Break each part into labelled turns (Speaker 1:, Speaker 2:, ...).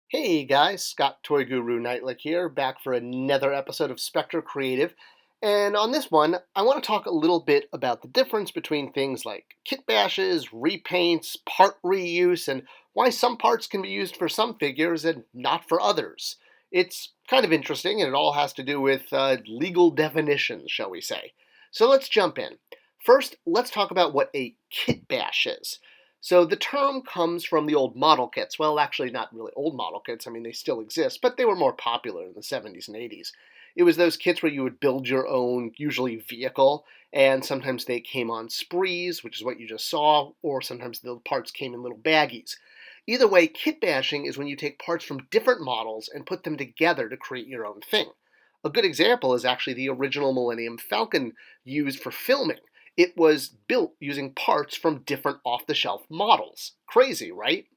Speaker 1: Hey guys, Scott Toy Guru Neitlich here, back for another episode of Spector Creative. And on this one, I want to talk a little bit about the difference between things like kit bashes, repaints, part reuse, and why some parts can be used for some figures and not for others. It's kind of interesting, and it all has to do with legal definitions, shall we say. So let's jump in. First, let's talk about what a kit bash is. So the term comes from the old model kits. Well, actually, not really old model kits. I mean, they still exist, but they were more popular in the 70s and 80s. It was those kits where you would build your own, usually vehicle, and sometimes they came on sprees, which is what you just saw, or sometimes the parts came in little baggies. Either way, kit bashing is when you take parts from different models and put them together to create your own thing. A good example is actually the original Millennium Falcon used for filming. It was built using parts from different off-the-shelf models. Crazy, right?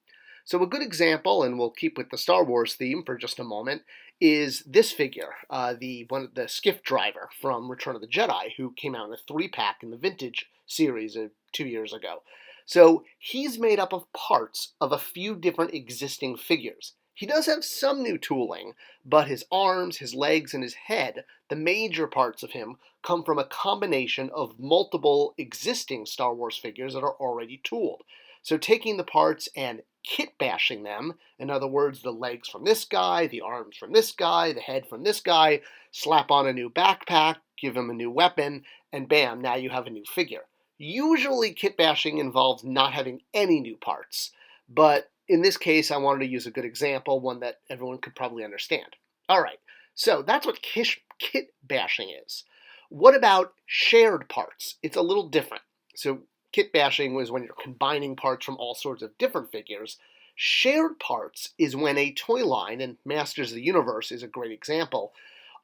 Speaker 1: So a good example, and we'll keep with the Star Wars theme for just a moment, is this figure, the skiff driver from Return of the Jedi, who came out in a 3-pack in the Vintage series 2 years ago. So he's made up of parts of a few different existing figures. He does have some new tooling, but his arms, his legs, and his head, the major parts of him, come from a combination of multiple existing Star Wars figures that are already tooled. So taking the parts and kit bashing them, in other words, the legs from this guy, the arms from this guy, the head from this guy, slap on a new backpack, give him a new weapon, and bam, now you have a new figure. Usually kit bashing involves not having any new parts, but in this case I wanted to use a good example, one that everyone could probably understand. All right, so that's what kit bashing is. What about shared parts? It's a little different. So kit bashing was when you're combining parts from all sorts of different figures. Shared parts is when a toy line, and Masters of the Universe is a great example,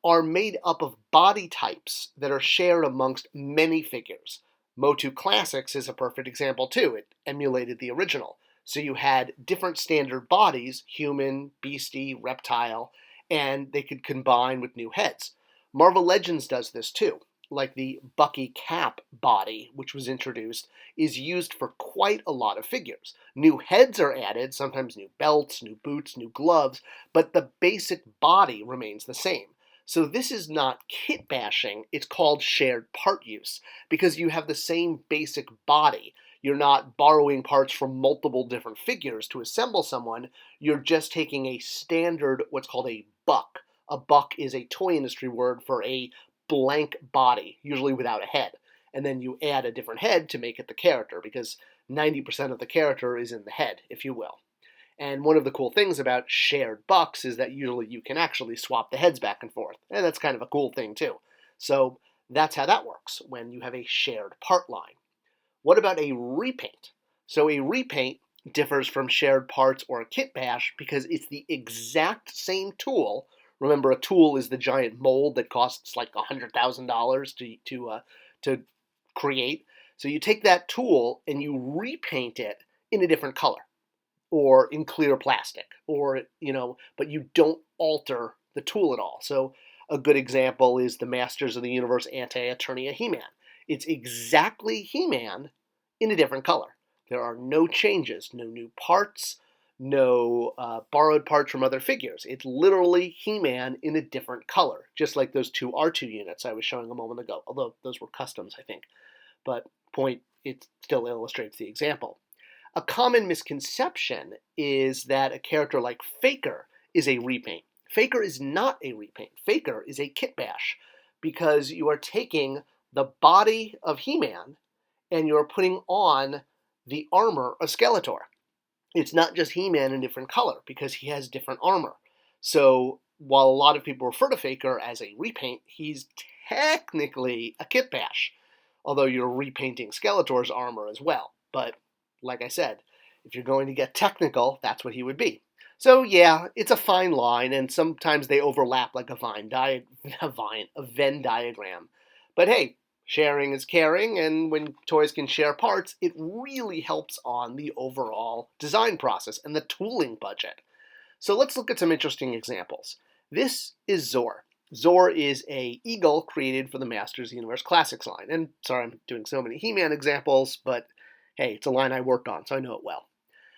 Speaker 1: are made up of body types that are shared amongst many figures. Motu Classics is a perfect example too. It emulated the original. So you had different standard bodies, human, beastie, reptile, and they could combine with new heads. Marvel Legends does this too. Like the Bucky Cap body, which was introduced, is used for quite a lot of figures. New heads are added, sometimes new belts, new boots, new gloves, but the basic body remains the same. So this is not kit bashing, it's called shared part use, because you have the same basic body. You're not borrowing parts from multiple different figures to assemble someone, you're just taking a standard, what's called a buck. A buck is a toy industry word for a blank body, usually without a head. And then you add a different head to make it the character, because 90% of the character is in the head, if you will. And one of the cool things about shared bucks is that usually you can actually swap the heads back and forth. And that's kind of a cool thing too. So that's how that works when you have a shared part line. What about a repaint? So a repaint differs from shared parts or a kit bash because it's the exact same tool. Remember, a tool is the giant mold that costs like $100,000 to create. So you take that tool and you repaint it in a different color or in clear plastic, or but you don't alter the tool at all. So a good example is the Masters of the Universe Anti-Eternia He-Man. It's exactly He-Man in a different color. There are no changes, no new parts, no borrowed parts from other figures. It's literally He-Man in a different color, just like those two R2 units I was showing a moment ago, although those were customs, I think. But point, it still illustrates the example. A common misconception is that a character like Faker is a repaint. Faker is not a repaint. Faker is a kit bash because you are taking the body of He-Man and you're putting on the armor of Skeletor. It's not just He-Man in different color because he has different armor. So while a lot of people refer to Faker as a repaint, he's technically a kit bash, although you're repainting Skeletor's armor as well. But like I said, if you're going to get technical, that's what he would be. So yeah, it's a fine line, and sometimes they overlap like a Venn diagram. But hey, sharing is caring, and when toys can share parts, it really helps on the overall design process and the tooling budget. So let's look at some interesting examples. This is Zor. Zor is a eagle created for the Masters of the Universe Classics line. And sorry I'm doing so many He-Man examples, but hey, it's a line I worked on, so I know it well.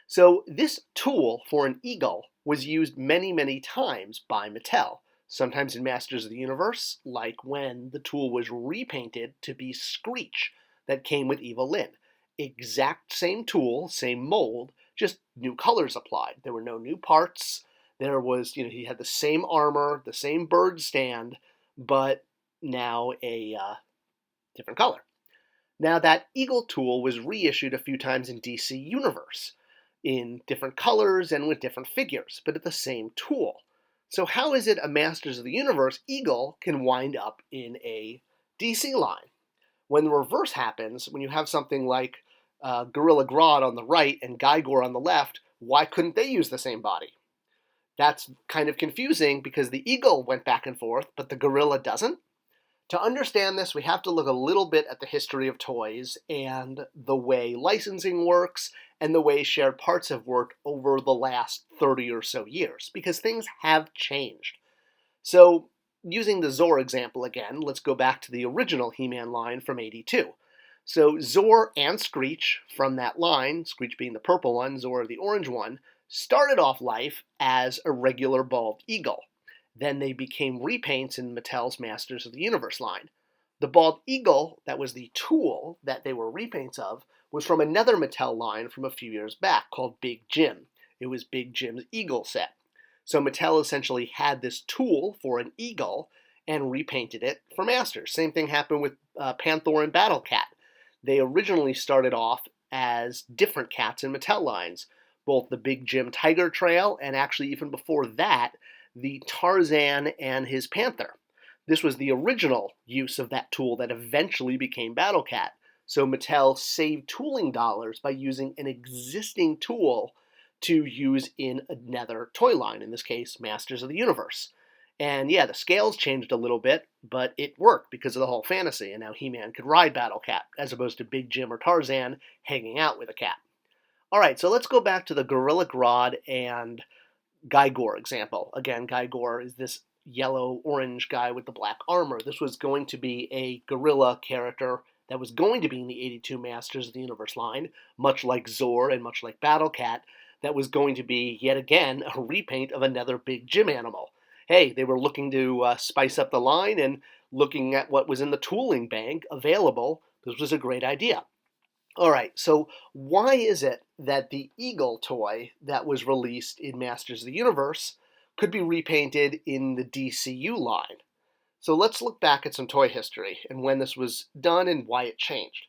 Speaker 1: So this tool for an eagle was used many, many times by Mattel. Sometimes in Masters of the Universe, like when the tool was repainted to be Screech that came with Eva Lynn. Exact same tool, same mold, just new colors applied. There were no new parts. There was, he had the same armor, the same bird stand, but now a different color. Now, that Eagle tool was reissued a few times in DC Universe in different colors and with different figures, but it's the same tool. So how is it a Masters of the Universe Eagle can wind up in a DC line? When the reverse happens, when you have something like Gorilla Grodd on the right and Gygor on the left, why couldn't they use the same body? That's kind of confusing because the Eagle went back and forth, but the Gorilla doesn't. To understand this, we have to look a little bit at the history of toys and the way licensing works and the way shared parts have worked over the last 30 or so years, because things have changed. So, using the Zor example again, let's go back to the original He-Man line from '82. So Zor and Screech from that line, Screech being the purple one, Zor the orange one, started off life as a regular bald eagle. Then they became repaints in Mattel's Masters of the Universe line. The bald eagle, that was the tool that they were repaints of, was from another Mattel line from a few years back called Big Jim. It was Big Jim's eagle set. So Mattel essentially had this tool for an eagle and repainted it for Masters. Same thing happened with Panther and Battle Cat. They originally started off as different cats in Mattel lines, both the Big Jim Tiger Trail and actually even before that, the Tarzan and his Panther. This was the original use of that tool that eventually became Battle Cat. So Mattel saved tooling dollars by using an existing tool to use in another toy line, in this case, Masters of the Universe. And yeah, the scales changed a little bit, but it worked because of the whole fantasy, and now He-Man could ride Battle Cat, as opposed to Big Jim or Tarzan hanging out with a cat. Alright, so let's go back to the Gorilla Grodd and Gygor example. Again, Gygor is this yellow-orange guy with the black armor. This was going to be a gorilla character that was going to be in the '82 Masters of the Universe line, much like Zor and much like Battle Cat, that was going to be, yet again, a repaint of another Big Jim animal. Hey, they were looking to spice up the line and looking at what was in the tooling bank available. This was a great idea. All right, so why is it that the Eagle toy that was released in Masters of the Universe could be repainted in the DCU line? So let's look back at some toy history and when this was done and why it changed.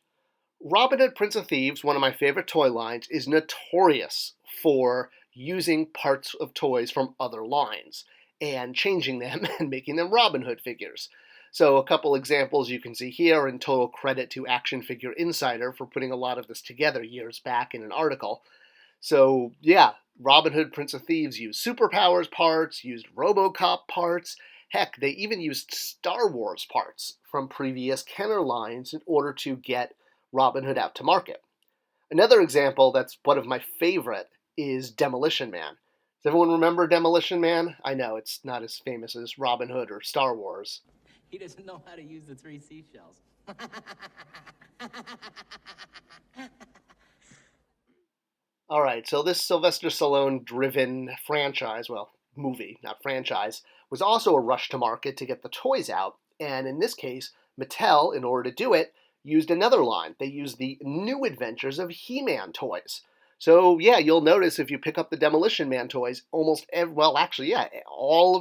Speaker 1: Robin Hood, Prince of Thieves, one of my favorite toy lines, is notorious for using parts of toys from other lines and changing them and making them Robin Hood figures. So a couple examples you can see here, and total credit to Action Figure Insider for putting a lot of this together years back in an article. So yeah, Robin Hood, Prince of Thieves used superpowers parts, used RoboCop parts. Heck, they even used Star Wars parts from previous Kenner lines in order to get Robin Hood out to market. Another example that's one of my favorite is Demolition Man. Does everyone remember Demolition Man? I know it's not as famous as Robin Hood or Star Wars.
Speaker 2: He doesn't know how to use the 3 seashells.
Speaker 1: All right, so this Sylvester Stallone-driven franchise, well, movie, not franchise, was also a rush to market to get the toys out, and in this case, Mattel, in order to do it, used another line. They used the New Adventures of He-Man toys. So yeah, you'll notice if you pick up the Demolition Man toys, all of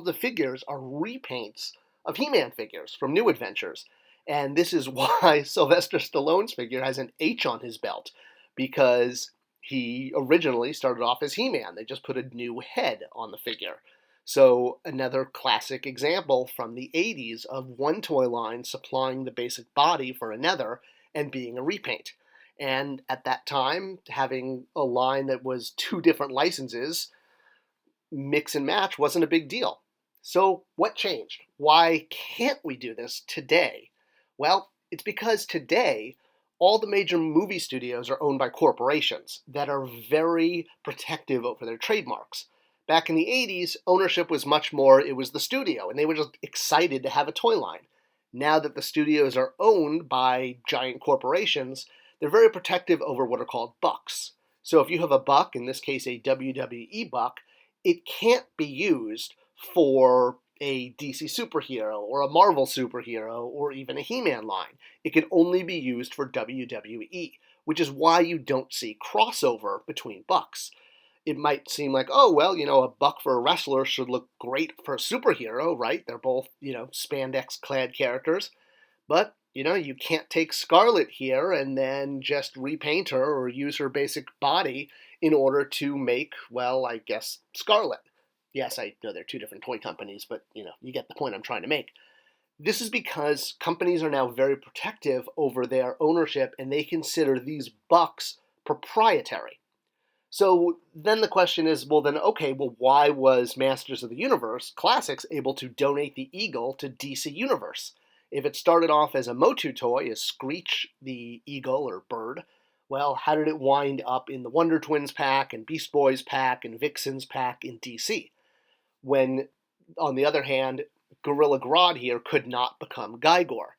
Speaker 1: the figures are repaints of He-Man figures from New Adventures. And this is why Sylvester Stallone's figure has an H on his belt, because he originally started off as He-Man. They just put a new head on the figure. So another classic example from the '80s of one toy line supplying the basic body for another and being a repaint. And at that time, having a line that was two different licenses, mix and match, wasn't a big deal. So what changed? Why can't we do this today? Well, it's because today, all the major movie studios are owned by corporations that are very protective over their trademarks. Back in the '80s, ownership was much more, it was the studio, and they were just excited to have a toy line. Now that the studios are owned by giant corporations, they're very protective over what are called bucks. So if you have a buck, in this case a WWE buck, it can't be used for a DC superhero or a Marvel superhero or even a He-Man line. It can only be used for WWE, which is why you don't see crossover between bucks. It might seem like, oh, well, a buck for a wrestler should look great for a superhero, right? They're both, spandex-clad characters. But, you can't take Scarlet here and then just repaint her or use her basic body in order to make, well, I guess, Scarlet. Yes, I know they're two different toy companies, but, you get the point I'm trying to make. This is because companies are now very protective over their ownership, and they consider these bucks proprietary. So then the question is, why was Masters of the Universe Classics able to donate the Eagle to DC Universe? If it started off as a Motu toy, as Screech the Eagle or bird, well, how did it wind up in the Wonder Twins pack and Beast Boys pack and Vixen's pack in DC? When, on the other hand, Gorilla Grodd here could not become Gygor?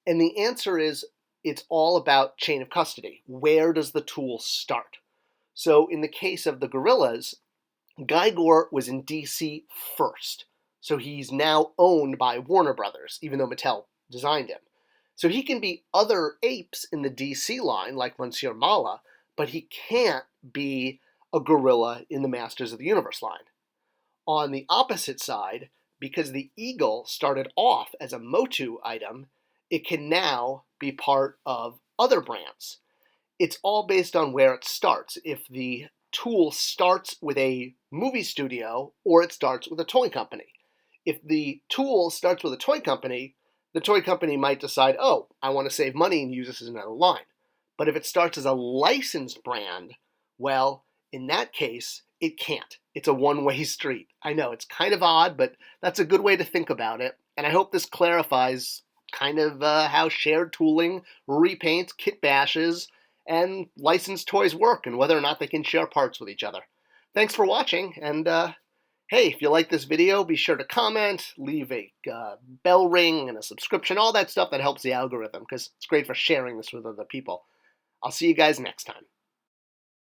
Speaker 1: And the answer is, it's all about chain of custody. Where does the tool start? So in the case of the gorillas, Gygor was in DC first. So he's now owned by Warner Brothers, even though Mattel designed him. So he can be other apes in the DC line, like Monsieur Mala, but he can't be a gorilla in the Masters of the Universe line. On the opposite side, because the eagle started off as a Motu item, it can now be part of other brands. It's all based on where it starts. If the tool starts with a movie studio or it starts with a toy company. If the tool starts with a toy company, the toy company might decide, oh, I want to save money and use this as another line. But if it starts as a licensed brand, well, in that case, it can't. It's a one-way street. I know, it's kind of odd, but that's a good way to think about it. And I hope this clarifies kind of how shared tooling, repaints, kit bashes, and licensed toys work and whether or not they can share parts with each other. Thanks for watching, and hey, if you like this video, be sure to comment, leave a bell ring and a subscription, all that stuff that helps the algorithm, because it's great for sharing this with other people. I'll see you guys next time.